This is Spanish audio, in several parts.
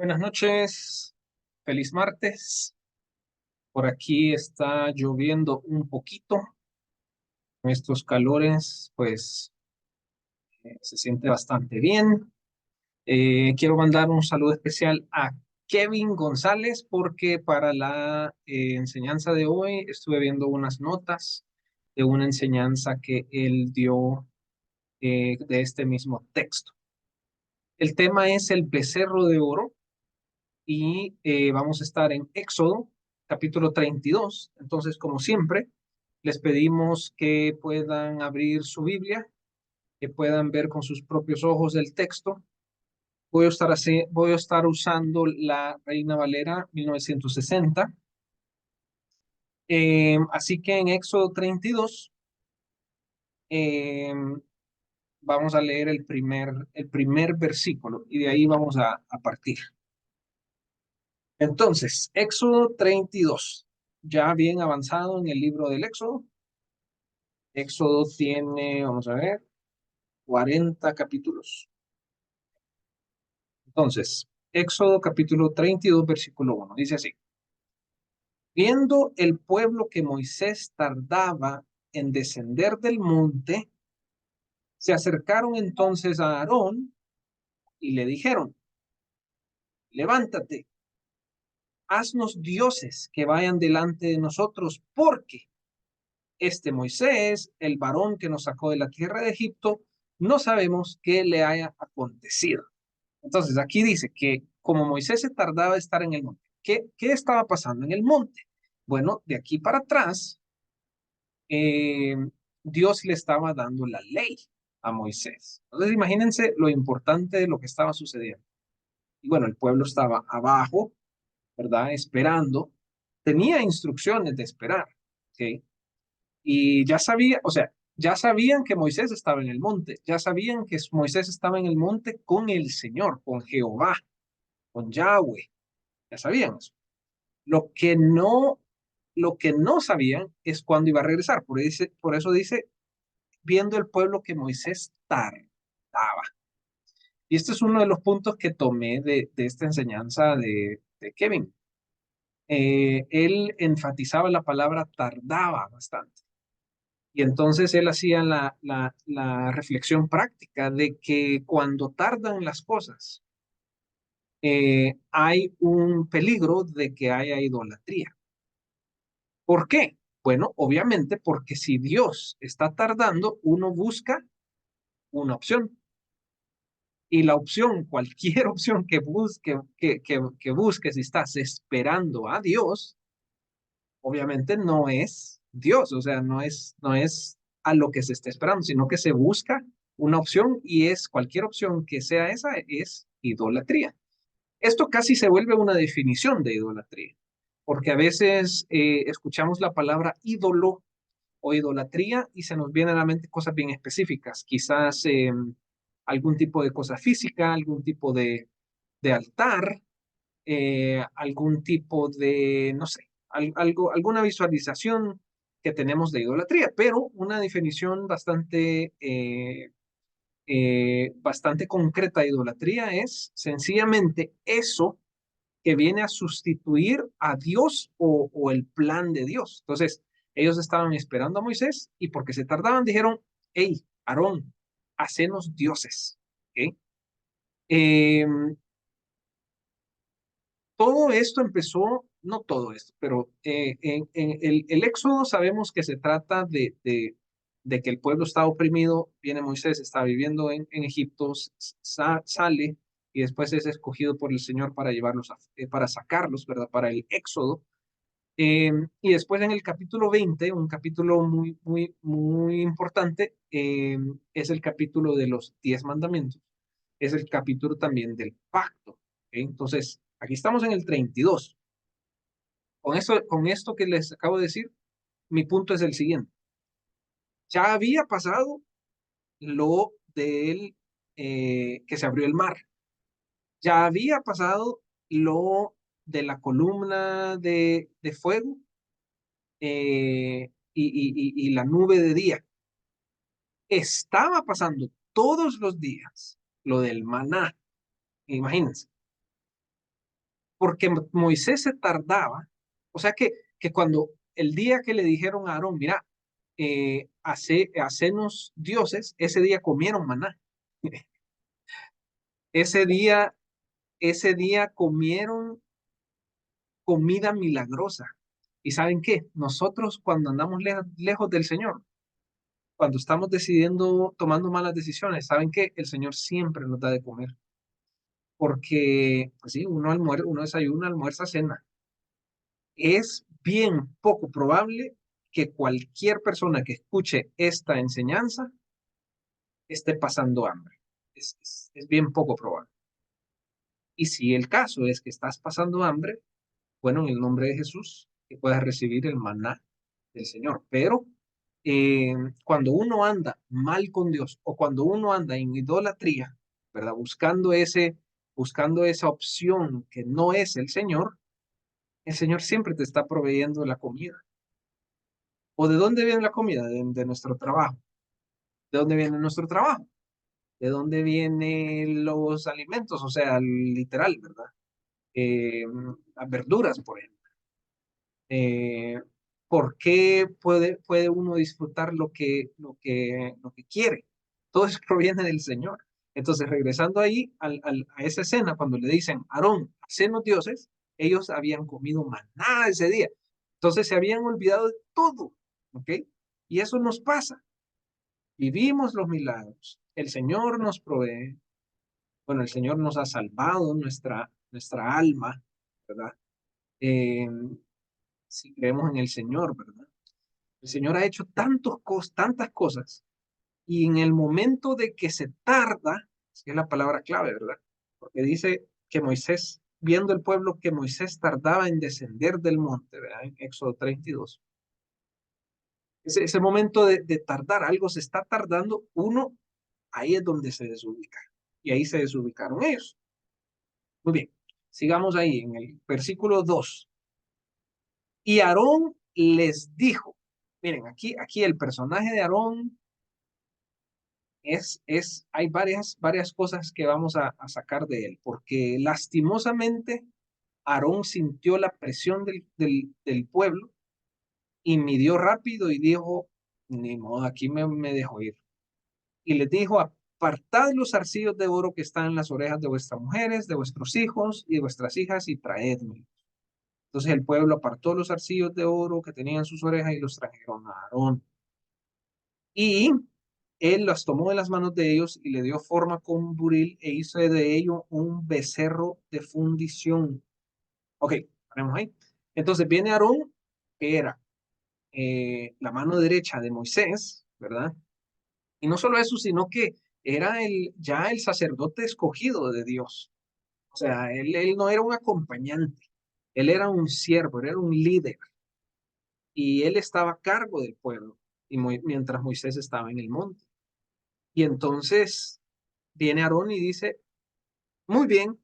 Buenas noches, feliz martes. Por aquí está lloviendo un poquito. Con estos calores, pues se siente bastante bien. Quiero mandar un saludo especial a Kevin González porque para la enseñanza de hoy estuve viendo unas notas de una enseñanza que él dio de este mismo texto. El tema es el becerro de oro y vamos a estar en Éxodo, capítulo 32. Entonces, como siempre, les pedimos que puedan abrir su Biblia, que puedan ver con sus propios ojos el texto. Voy a estar usando la Reina Valera 1960. Así que en Éxodo 32 eh, vamos a leer el primer versículo y de ahí vamos a partir. Entonces, Éxodo 32, ya bien avanzado en el libro del Éxodo. Éxodo tiene, vamos a ver, 40 capítulos. Entonces, Éxodo capítulo 32, versículo 1, dice así: Viendo el pueblo que Moisés tardaba en descender del monte, se acercaron entonces a Aarón y le dijeron: Levántate, haznos dioses que vayan delante de nosotros, porque este Moisés, el varón que nos sacó de la tierra de Egipto, no sabemos qué le haya acontecido. Entonces, aquí dice que como Moisés se tardaba de estar en el monte, ¿qué estaba pasando en el monte? Bueno, de aquí para atrás, eh, Dios le estaba dando la ley a Moisés. Entonces, imagínense lo importante de lo que estaba sucediendo. Y bueno, el pueblo estaba abajo, ¿verdad? Esperando. Tenía instrucciones de esperar, ¿ok? Y ya sabía, o sea, ya sabían que Moisés estaba en el monte, ya sabían que Moisés estaba en el monte con el Señor, con Jehová, con Yahweh, ya sabían eso. Lo que no, lo que no sabían es cuándo iba a regresar. Por eso dice, viendo el pueblo que Moisés tardaba. Y este es uno de los puntos que tomé de esta enseñanza de Kevin. Él enfatizaba la palabra tardaba bastante. Y entonces él hacía la reflexión práctica de que cuando tardan las cosas, hay un peligro de que haya idolatría. ¿Por qué? Bueno, obviamente porque si Dios está tardando, uno busca una opción. Y la opción, cualquier opción que busques si estás esperando a Dios, obviamente no es Dios, o sea, no es a lo que se está esperando, sino que se busca una opción y es cualquier opción que sea esa es idolatría. Esto casi se vuelve una definición de idolatría, porque a veces escuchamos la palabra ídolo o idolatría y se nos vienen a la mente cosas bien específicas, quizás algún tipo de cosa física, algún tipo de altar, algún tipo de, no sé, alguna visualización que tenemos de idolatría, pero una definición bastante concreta de idolatría es sencillamente eso que viene a sustituir a Dios o el plan de Dios. Entonces, ellos estaban esperando a Moisés y porque se tardaban dijeron: hey, Aarón, hacenos dioses. ¿Okay? Eh, Todo esto empezó, no todo esto, pero en el Éxodo sabemos que se trata de que el pueblo está oprimido, viene Moisés, está viviendo en Egipto, sale y después es escogido por el Señor para llevarlos, para sacarlos, ¿verdad? Para el Éxodo. Y después en el capítulo 20, un capítulo muy, muy, muy importante, es el capítulo de los 10 mandamientos, es el capítulo también del pacto. ¿Ok? Entonces, aquí estamos en el 32. Con esto que les acabo de decir, mi punto es el siguiente. Ya había pasado lo del que se abrió el mar. Ya había pasado lo de la columna de fuego y la nube de día. Estaba pasando todos los días lo del maná, imagínense. porque Moisés se tardaba, o sea que cuando el día que le dijeron a Aarón, mira, hacenos dioses, ese día comieron maná. Ese día, ese día comieron comida milagrosa. ¿Y saben qué? Nosotros cuando andamos lejos del Señor, cuando estamos decidiendo, tomando malas decisiones, ¿saben qué? El Señor siempre nos da de comer. Porque, pues sí, uno desayuna, almuerza, cena. Es bien poco probable que cualquier persona que escuche esta enseñanza esté pasando hambre. Es bien poco probable. Y si el caso es que estás pasando hambre, bueno, en el nombre de Jesús, que puedas recibir el maná del Señor. Pero eh, cuando uno anda mal con Dios o cuando uno anda en idolatría, ¿verdad? Buscando esa opción que no es el Señor siempre te está proveyendo la comida. ¿O de dónde viene la comida? De nuestro trabajo. ¿De dónde viene nuestro trabajo? ¿De dónde vienen los alimentos? O sea, literal, ¿verdad? Las verduras, por ejemplo. Eh, ¿Por qué puede uno disfrutar lo que quiere? Todo eso proviene del Señor. Entonces, regresando ahí a esa escena, cuando le dicen, Aarón, hacenos dioses, ellos habían comido maná ese día. Entonces se habían olvidado de todo, ¿ok? Y eso nos pasa. Vivimos los milagros. El Señor nos provee. Bueno, el Señor nos ha salvado nuestra alma, ¿verdad? Eh, si creemos en el Señor, ¿verdad? El Señor ha hecho tantas cosas y en el momento de que se tarda, que es la palabra clave, ¿verdad? Porque dice que Moisés, viendo el pueblo que Moisés tardaba en descender del monte, ¿verdad? En Éxodo 32. Ese momento de tardar, algo se está tardando, uno, ahí es donde se desubica. Y ahí se desubicaron ellos. Muy bien, sigamos ahí en el versículo 2. Y Aarón les dijo, miren, aquí el personaje de Aarón hay varias cosas que vamos a sacar de él, porque lastimosamente Aarón sintió la presión del pueblo y midió rápido y dijo, ni modo, aquí me dejo ir. Y les dijo, apartad los zarcillos de oro que están en las orejas de vuestras mujeres, de vuestros hijos y de vuestras hijas y traedme. Entonces el pueblo apartó los zarcillos de oro que tenían en sus orejas y los trajeron a Aarón. Y él las tomó de las manos de ellos y le dio forma con un buril e hizo de ello un becerro de fundición. Ok, ponemos ahí. Entonces viene Aarón, que era la mano derecha de Moisés, ¿verdad? Y no solo eso, sino que era ya el sacerdote escogido de Dios. O sea, él no era un acompañante, él era un siervo, él era un líder y él estaba a cargo del pueblo y mientras Moisés estaba en el monte. Y entonces viene Aarón y dice, muy bien,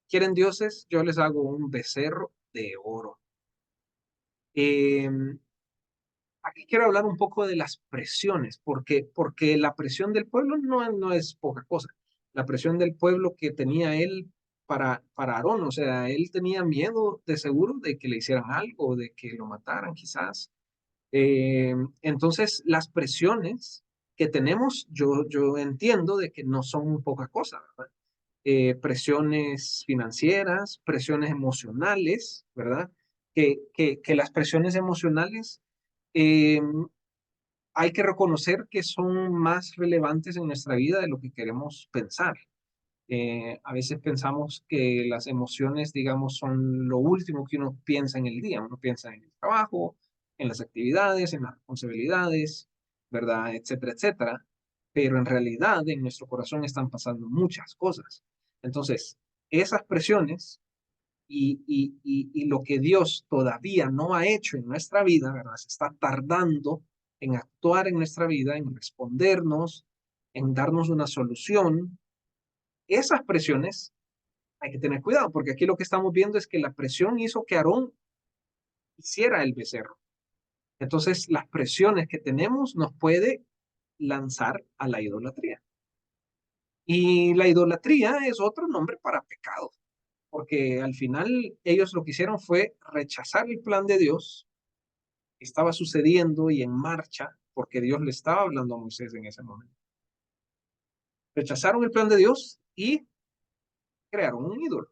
quieren dioses, yo les hago un becerro de oro. Eh, Aquí quiero hablar un poco de las presiones, porque la presión del pueblo no es poca cosa. La presión del pueblo que tenía él para Aarón, o sea, él tenía miedo de seguro de que le hicieran algo, de que lo mataran quizás. Entonces, las presiones que tenemos, yo entiendo de que no son poca cosa, ¿verdad? Presiones financieras, presiones emocionales, ¿verdad? Que las presiones emocionales eh, hay que reconocer que son más relevantes en nuestra vida de lo que queremos pensar. A veces pensamos que las emociones, digamos, son lo último que uno piensa en el día. Uno piensa en el trabajo, en las actividades, en las responsabilidades, ¿verdad? Etcétera, etcétera. Pero en realidad en nuestro corazón están pasando muchas cosas. Entonces, esas presiones y lo que Dios todavía no ha hecho en nuestra vida, ¿verdad? Se está tardando en actuar en nuestra vida, en respondernos, en darnos una solución. Esas presiones hay que tener cuidado, porque aquí lo que estamos viendo es que la presión hizo que Aarón hiciera el becerro. Entonces, las presiones que tenemos nos puede lanzar a la idolatría. Y la idolatría es otro nombre para pecado. porque al final ellos lo que hicieron fue rechazar el plan de Dios que estaba sucediendo y en marcha, porque Dios le estaba hablando a Moisés en ese momento. Rechazaron el plan de Dios y crearon un ídolo.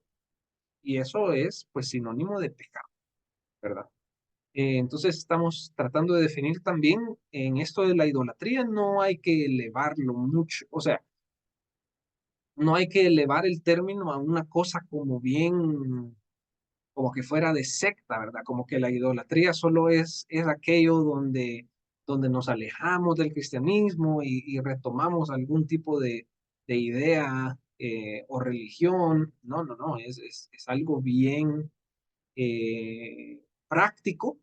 Y eso es pues sinónimo de pecado, ¿verdad? Entonces estamos tratando de definir también en esto de la idolatría, no hay que elevarlo mucho, o sea, no hay que elevar el término a una cosa como bien, como que fuera de secta, ¿verdad? Como que la idolatría solo es aquello donde nos alejamos del cristianismo y retomamos algún tipo de idea o religión. No, no, no, es algo bien práctico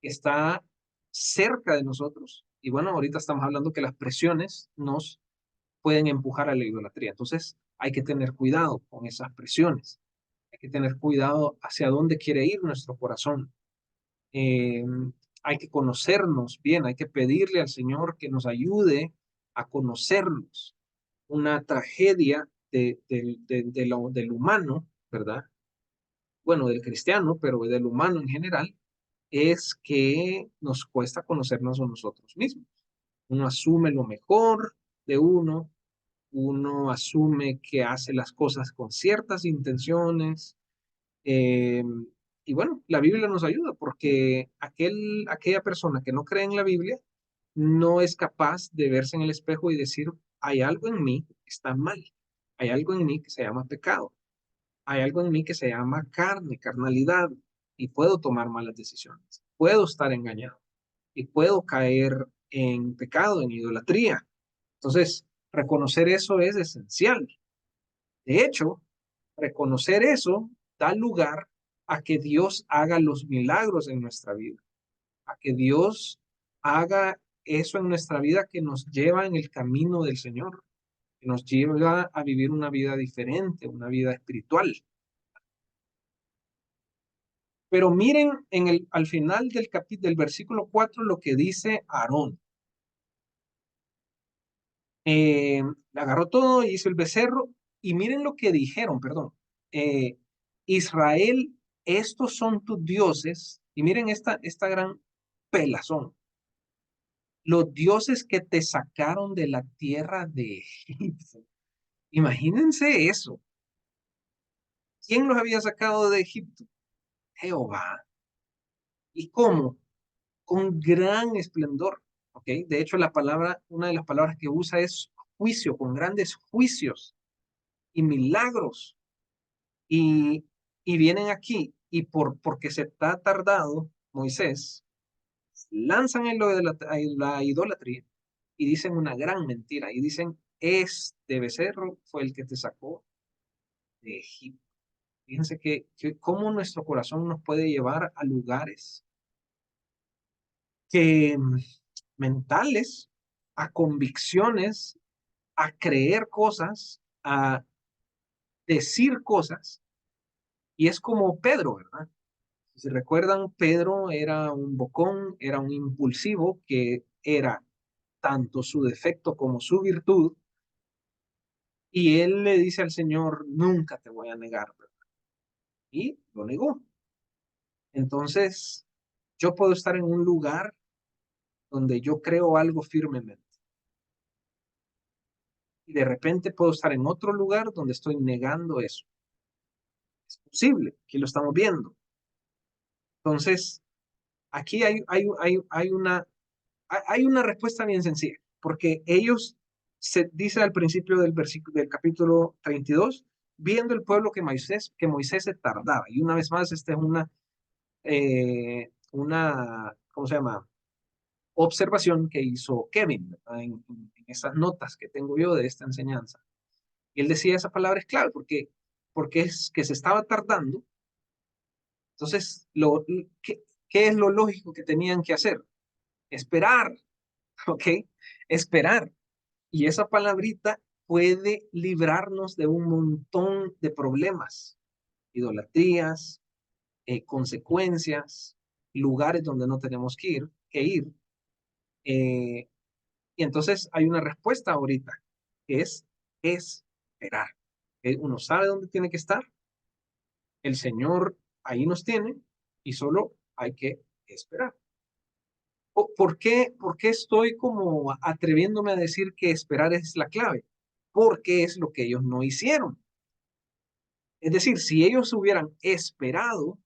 que está cerca de nosotros. Y bueno, ahorita estamos hablando que las presiones nos pueden empujar a la idolatría. Entonces, hay que tener cuidado con esas presiones. Hay que tener cuidado hacia dónde quiere ir nuestro corazón. Eh, hay que conocernos bien, hay que pedirle al Señor que nos ayude a conocernos. Una tragedia del humano, ¿verdad? Bueno, del cristiano, pero del humano en general, es que nos cuesta conocernos a nosotros mismos. Uno asume lo mejor de uno asume que hace las cosas con ciertas intenciones. eh, y bueno, la Biblia nos ayuda porque aquella persona que no cree en la Biblia no es capaz de verse en el espejo y decir, hay algo en mí que está mal, hay algo en mí que se llama pecado, hay algo en mí que se llama carne, carnalidad, y puedo tomar malas decisiones, puedo estar engañado y puedo caer en pecado, en idolatría. Entonces, reconocer eso es esencial. De hecho, reconocer eso da lugar a que Dios haga los milagros en nuestra vida, a que Dios haga eso en nuestra vida que nos lleva en el camino del Señor, que nos lleva a vivir una vida diferente, una vida espiritual. Pero miren al final del versículo 4 lo que dice Aarón. Eh, Agarró todo y hizo el becerro. Y miren lo que dijeron, perdón. Eh, Israel, estos son tus dioses. Y miren esta gran pelazón. Los dioses que te sacaron de la tierra de Egipto. Imagínense eso. ¿Quién los había sacado de Egipto? Jehová. ¿Y cómo? Con gran esplendor. ¿Ok? De hecho, una de las palabras que usa es juicio, con grandes juicios y milagros. Y, y vienen aquí y porque se está tardado Moisés, lanzan en lo de la idolatría y dicen una gran mentira y dicen, este becerro fue el que te sacó de Egipto. Fíjense que cómo nuestro corazón nos puede llevar a lugares que mentales, a convicciones, a creer cosas, a decir cosas, y es como Pedro, ¿verdad? Si recuerdan, Pedro era un bocón, era un impulsivo que era tanto su defecto como su virtud, y él le dice al Señor, nunca te voy a negar, ¿verdad? Y lo negó. Entonces, yo puedo estar en un lugar donde yo creo algo firmemente, y de repente puedo estar en otro lugar donde estoy negando eso. Es posible, aquí lo estamos viendo. Entonces, aquí hay una respuesta bien sencilla, porque ellos, se dice al principio del versículo del capítulo 32, viendo el pueblo que Moisés se tardaba. Y una vez más, esta es ¿cómo se llama? Observación que hizo Kevin, ¿verdad? En esas notas que tengo yo de esta enseñanza. Y él decía esa palabra es clave porque es que se estaba tardando. Entonces, ¿qué es lo lógico que tenían que hacer? Esperar, ¿ok? Esperar. Y esa palabrita puede librarnos de un montón de problemas, idolatrías, consecuencias, lugares donde no tenemos que ir. Eh, y entonces hay una respuesta ahorita, que es esperar. Uno sabe dónde tiene que estar, El Señor ahí nos tiene y solo hay que esperar. ¿Por qué estoy como atreviéndome a decir que esperar es la clave? Porque es lo que ellos no hicieron. Es decir, si ellos hubieran esperado,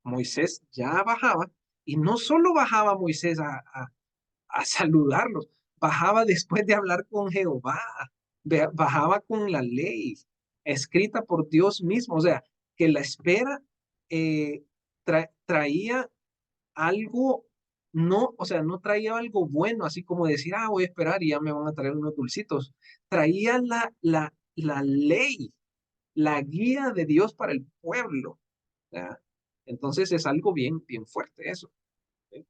Moisés ya bajaba y no solo bajaba Moisés a saludarlos, bajaba después de hablar con Jehová, bajaba con la ley escrita por Dios mismo, o sea, que la espera traía algo, no, o sea, no traía algo bueno, así como decir, ah, voy a esperar y ya me van a traer unos dulcitos, traía la ley, la guía de Dios para el pueblo, ¿ya? Entonces es algo bien, bien fuerte eso. ¿Sí?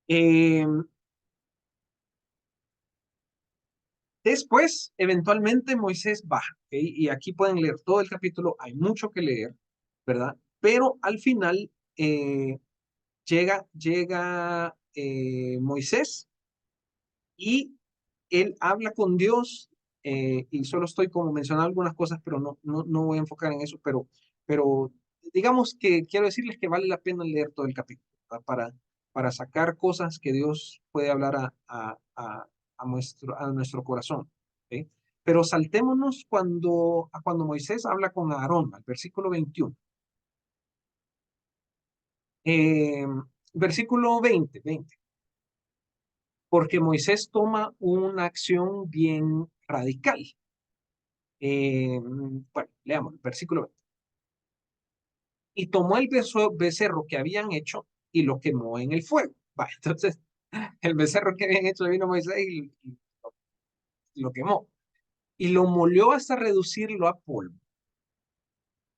Eh, Después, eventualmente, Moisés baja, ¿ok? Y aquí pueden leer todo el capítulo, hay mucho que leer, ¿verdad? Pero al final llega Moisés y él habla con Dios, y solo estoy como mencionando algunas cosas, pero no voy a enfocar en eso, pero digamos que quiero decirles que vale la pena leer todo el capítulo, ¿verdad? Para sacar cosas que Dios puede hablar a nuestro corazón. ¿Ok? Pero saltémonos cuando Moisés habla con Aarón, al versículo 21. Eh, Versículo 20. Porque Moisés toma una acción bien radical. Bueno, leamos el versículo 20. Y tomó el becerro que habían hecho y lo quemó en el fuego. Va, entonces, el becerro que habían hecho vino Moisés y lo quemó. Y lo molió hasta reducirlo a polvo,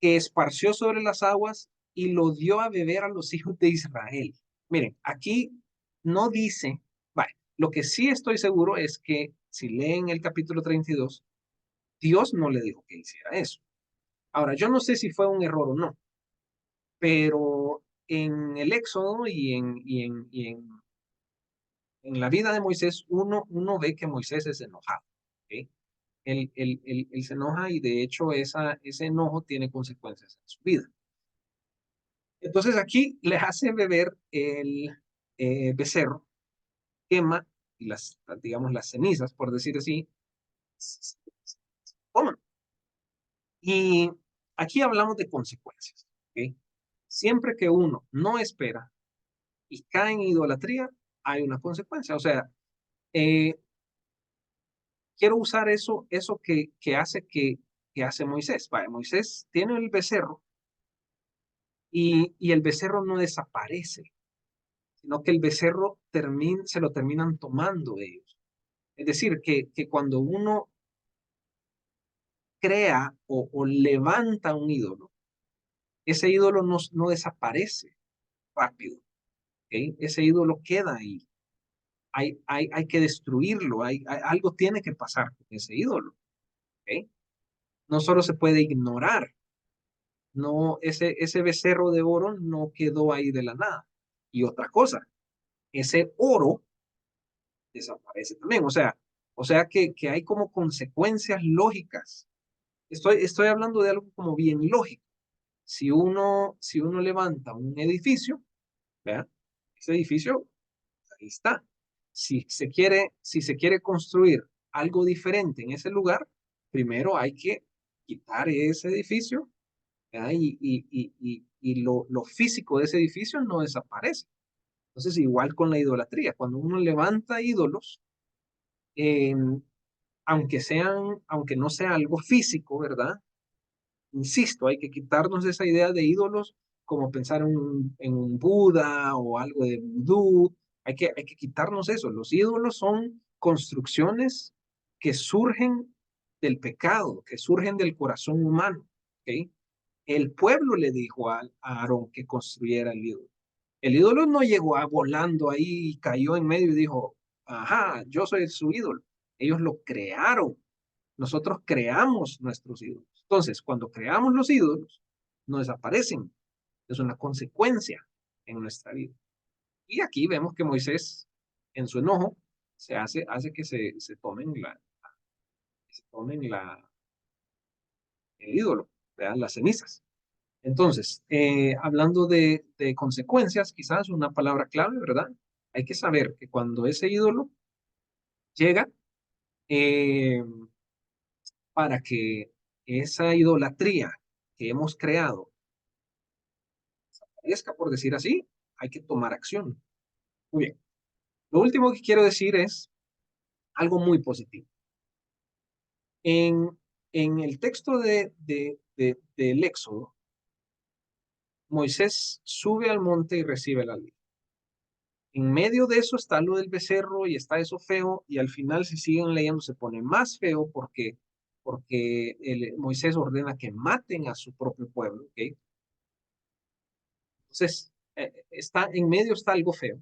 que esparció sobre las aguas y lo dio a beber a los hijos de Israel. Miren, aquí no dice, va, lo que sí estoy seguro es que si leen el capítulo 32, Dios no le dijo que hiciera eso. Ahora, yo no sé si fue un error o no, pero en el Éxodo en la vida de Moisés, uno ve que Moisés es enojado. ¿Ok? Él se enoja y de hecho ese enojo tiene consecuencias en su vida. Entonces aquí le hace beber el becerro, quema y digamos, las cenizas, por decir así, coman. Y aquí hablamos de consecuencias. ¿Ok? Siempre que uno no espera y cae en idolatría, hay una consecuencia. O sea, eh, quiero usar eso que hace Moisés. Vale, Moisés tiene el becerro y el becerro no desaparece, sino que el becerro se lo terminan tomando ellos. Es decir, que cuando uno crea o levanta un ídolo, ese ídolo no desaparece rápido. ¿Ok? Ese ídolo queda ahí. Hay que destruirlo, algo tiene que pasar con ese ídolo. ¿Ok? No solo se puede ignorar, no, ese becerro de oro no quedó ahí de la nada. Y otra cosa, ese oro desaparece también. O sea que hay como consecuencias lógicas. Estoy hablando de algo como bien lógico. Si uno levanta un edificio, ¿verdad? Ese edificio, ahí está. Si se quiere construir algo diferente en ese lugar, primero hay que quitar ese edificio, ¿verdad? Y lo físico de ese edificio no desaparece. Entonces, igual con la idolatría, cuando uno levanta ídolos, eh, aunque no sea algo físico, ¿verdad? Insisto, hay que quitarnos esa idea de ídolos como pensar en un Buda o algo de vudú. Hay que quitarnos eso. Los ídolos son construcciones que surgen del pecado, que surgen del corazón humano. ¿Ok? El pueblo le dijo a Aarón que construyera el ídolo. El ídolo no llegó volando ahí y cayó en medio y dijo, ajá, yo soy su ídolo. Ellos lo crearon. Nosotros creamos nuestros ídolos. Entonces, cuando creamos los ídolos, no desaparecen. Es una consecuencia en nuestra vida. Y aquí vemos que Moisés, en su enojo, hace que se tomen el ídolo. ¿verdad? Las cenizas. Entonces, hablando de consecuencias, quizás una palabra clave, ¿verdad? Hay que saber que cuando ese ídolo llega, eh, para que esa idolatría que hemos creado desaparezca, por decir así, hay que tomar acción. Muy bien. Lo último que quiero decir es algo muy positivo. En, en el texto del Éxodo, Moisés sube al monte y recibe la ley. En medio de eso está lo del becerro y está eso feo, y al final, si siguen leyendo, se pone más feo porque Moisés ordena que maten a su propio pueblo. ¿Okay? Entonces, en medio está algo feo.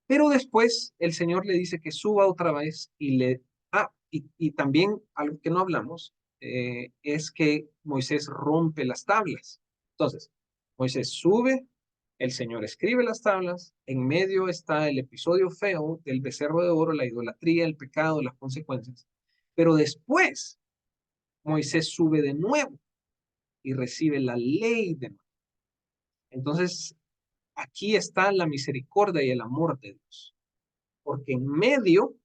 Pero después el Señor le dice que suba otra vez y y también algo que no hablamos, es que Moisés rompe las tablas. Entonces, Moisés sube, el Señor escribe las tablas, en medio está el episodio feo del becerro de oro, la idolatría, el pecado, las consecuencias. Pero después Moisés sube de nuevo y recibe la ley de nuevo. Entonces, aquí está la misericordia y el amor de Dios, porque en medio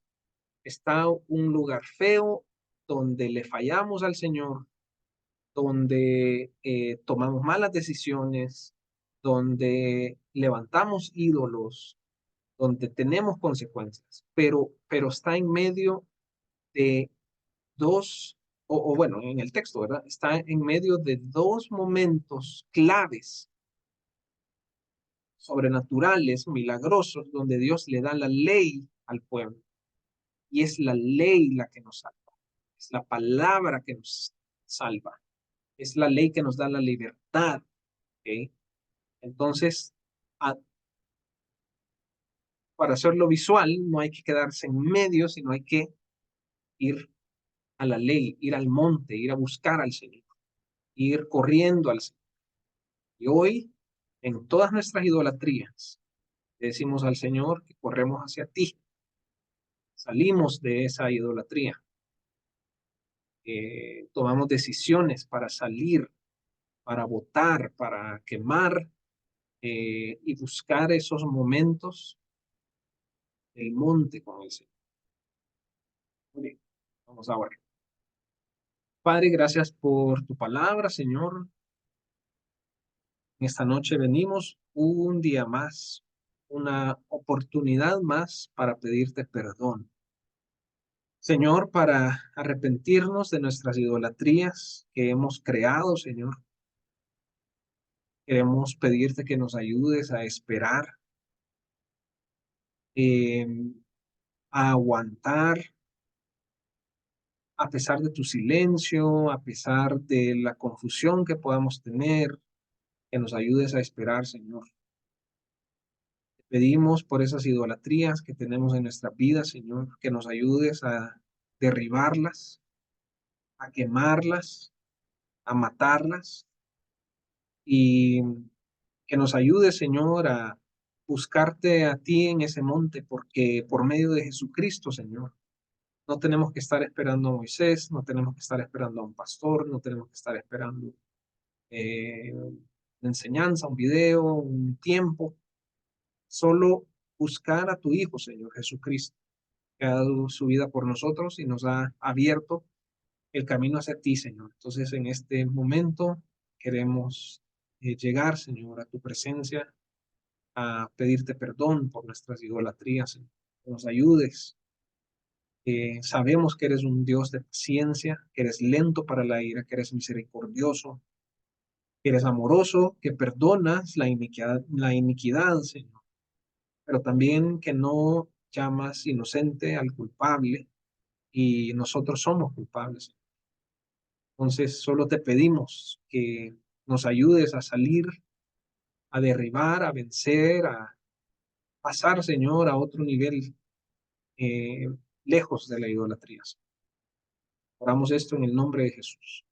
está un lugar feo donde le fallamos al Señor, donde tomamos malas decisiones, donde levantamos ídolos, donde tenemos consecuencias, pero está en medio de dos, o bueno, en el texto, ¿verdad? Está en medio de dos momentos claves, sobrenaturales, milagrosos, donde Dios le da la ley al pueblo. Y es la ley la que nos salva. Es la palabra que nos salva. Es la ley que nos da la libertad. ¿Okay? Entonces, a- para hacerlo visual, no hay que quedarse en medio, sino hay que ir a la ley, ir al monte, ir a buscar al Señor, ir corriendo al Señor. Y hoy, en todas nuestras idolatrías, le decimos al Señor que corremos hacia ti. Salimos de esa idolatría. Tomamos decisiones para salir, para votar, para quemar, y buscar esos momentos del monte con el Señor. Muy bien, vamos a orar. Padre, gracias por tu palabra, Señor. En esta noche venimos un día más, una oportunidad más para pedirte perdón. Señor, para arrepentirnos de nuestras idolatrías que hemos creado, Señor. Queremos pedirte que nos ayudes a esperar, eh, a aguantar, a pesar de tu silencio, a pesar de la confusión que podamos tener, que nos ayudes a esperar, Señor. Te pedimos por esas idolatrías que tenemos en nuestra vida, Señor, que nos ayudes a derribarlas, a quemarlas, a matarlas y que nos ayudes, Señor, a buscarte a ti en ese monte, porque por medio de Jesucristo, Señor, no tenemos que estar esperando a Moisés, no tenemos que estar esperando a un pastor, no tenemos que estar esperando una enseñanza, un video, un tiempo, solo buscar a tu Hijo, Señor Jesucristo, que ha dado su vida por nosotros y nos ha abierto el camino hacia ti, Señor. Entonces, en este momento queremos llegar, Señor, a tu presencia, a pedirte perdón por nuestras idolatrías, Señor. Que nos ayudes. Sabemos que eres un Dios de paciencia, que eres lento para la ira, que eres misericordioso, que eres amoroso, que perdonas la iniquidad, Señor, pero también que no llamas inocente al culpable y nosotros somos culpables. Entonces, solo te pedimos que nos ayudes a salir, a derribar, a vencer, a pasar, Señor, a otro nivel, eh, lejos de la idolatría. Oramos esto en el nombre de Jesús.